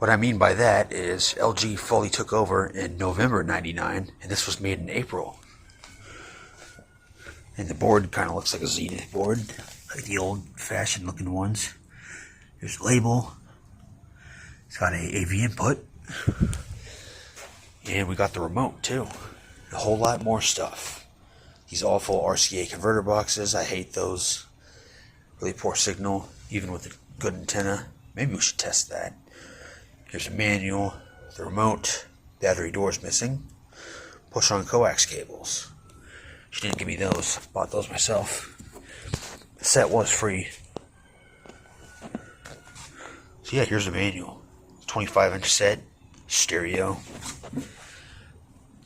What I mean by that is LG fully took over in November '99, and this was made in April. And the board kind of looks like a Zenith board, like the old-fashioned looking ones. There's a label. It's got a AV input. And we got the remote too. A whole lot more stuff. These awful RCA converter boxes, I hate those. Really poor signal, even with a good antenna. Maybe we should test that. Here's a manual, the remote, battery doors missing, push on coax cables. She didn't give me those, bought those myself. The set was free. So yeah, here's the manual. 25-inch set, stereo.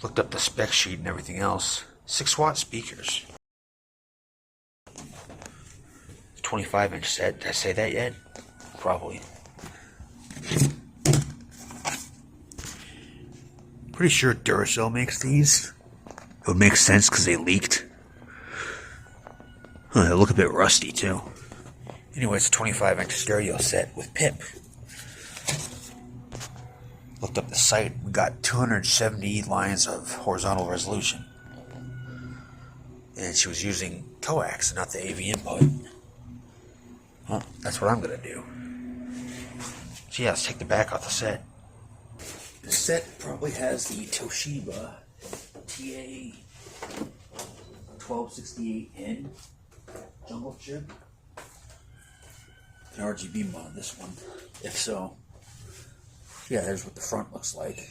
Looked up the spec sheet and everything else. 6-watt speakers. 25-inch set, did I say that yet? Probably. Pretty sure Duracell makes these. It would make sense because they leaked. They look a bit rusty too. Anyway, it's a 25-inch stereo set with PIP. Looked up the site. We got 270 lines of horizontal resolution. And she was using coax, not the AV input. Well, that's what I'm going to do. So yeah, let's take the back off the set. The set probably has the Toshiba TA1268N jungle chip. An RGB mod on this one, if so. Yeah, there's what the front looks like.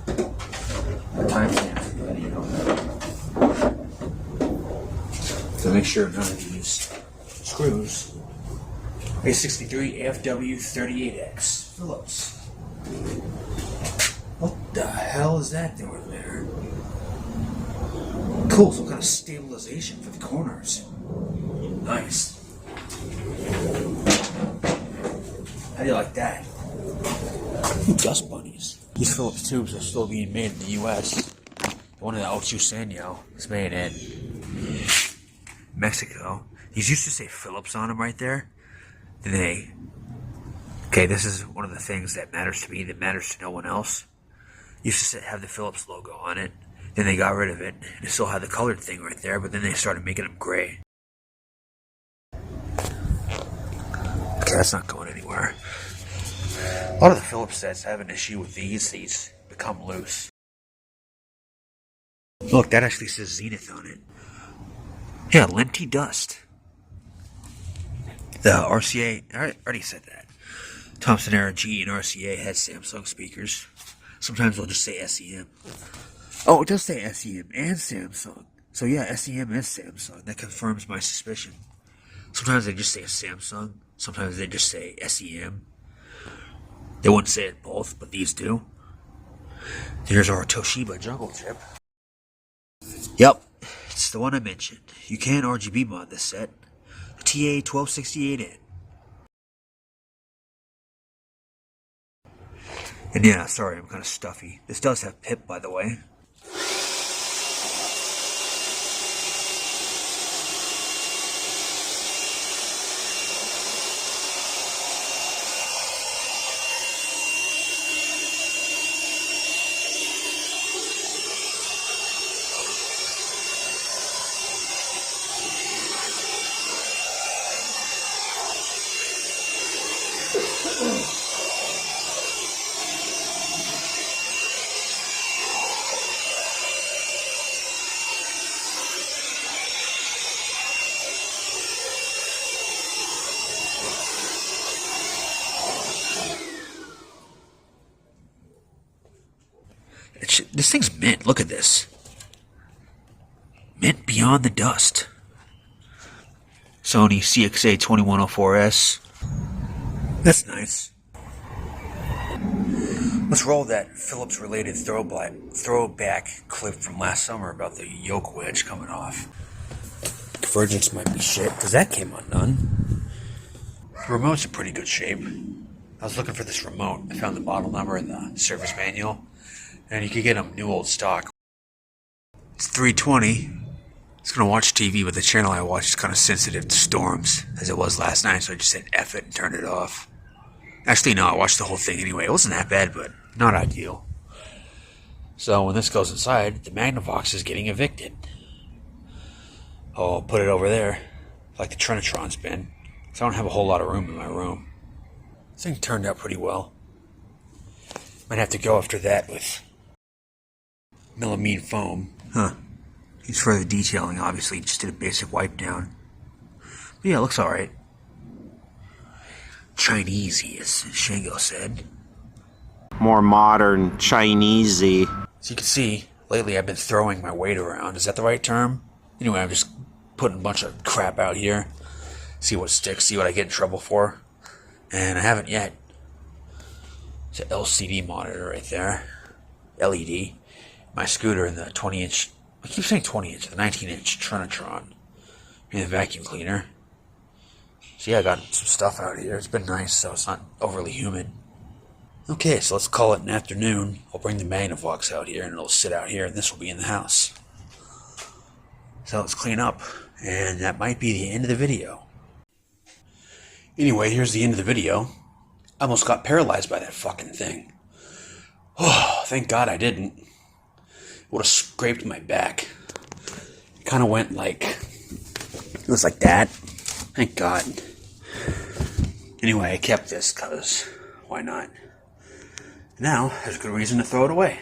A timestamp for the video. To make sure none of these screws. A63 AFW38X Phillips. What the hell is that doing there? Cool, some kind of stabilization for the corners. Nice. How do you like that? Ooh, dust bunnies. These Phillips tubes are still being made in the US. One of the Ocho Sanyo is made in Mexico. These used to say Phillips on them right there. Okay, this is one of the things that matters to me, that matters to no one else. Used to have the Phillips logo on it. Then they got rid of it. They still had the colored thing right there, but then they started making them gray. Okay, that's not going anywhere. A lot of the Phillips sets have an issue with these become loose. Look, that actually says Zenith on it. Yeah, linty dust. The RCA, I already said that. Thompson Era G and RCA has Samsung speakers. Sometimes they'll just say SEM. Oh, it does say SEM and Samsung. So yeah, SEM is Samsung. That confirms my suspicion. Sometimes they just say Samsung. Sometimes they just say SEM. They wouldn't say it both, but these do. Here's our Toshiba jungle chip. Yep, it's the one I mentioned. You can RGB mod this set. The TA1268N. And yeah, sorry, I'm kind of stuffy. This does have PIP, by the way. This thing's mint. Look at this. Mint beyond the dust. Sony CXA2104S. That's nice. Let's roll that Phillips-related throwback clip from last summer about the yoke wedge coming off. Convergence might be shit, because that came undone. The remote's in pretty good shape. I was looking for this remote. I found the model number in the service manual. And you can get them new old stock. It's 320. It's going to watch TV, but the channel I watch is kind of sensitive to storms, as it was last night, so I just said F it and turned it off. Actually, no, I watched the whole thing anyway. It wasn't that bad, but not ideal. So when this goes inside, the Magnavox is getting evicted. Oh, I'll put it over there, like the Trinitron's been. So I don't have a whole lot of room in my room. This thing turned out pretty well. Might have to go after that with melamine foam. Huh. He's further detailing, obviously. Just did a basic wipe down. But yeah, it looks alright. Chinesey, as Shango said. More modern, Chinesey. So you can see, lately I've been throwing my weight around. Is that the right term? Anyway, I'm just putting a bunch of crap out here. See what sticks, see what I get in trouble for. And I haven't yet. It's an LCD monitor right there. LED. My scooter and the 20-inch... I keep saying 20-inch, the 19-inch Trinitron. And the vacuum cleaner. So yeah, I got some stuff out here. It's been nice, so it's not overly humid. Okay, so let's call it an afternoon. I'll bring the Magnavox out here, and it'll sit out here, and this will be in the house. So let's clean up, and that might be the end of the video. Anyway, here's the end of the video. I almost got paralyzed by that fucking thing. Oh, thank God I didn't. It would have scraped my back. It kind of went like... It was like that. Thank God. Anyway, I kept this, because why not? Now, there's a good reason to throw it away.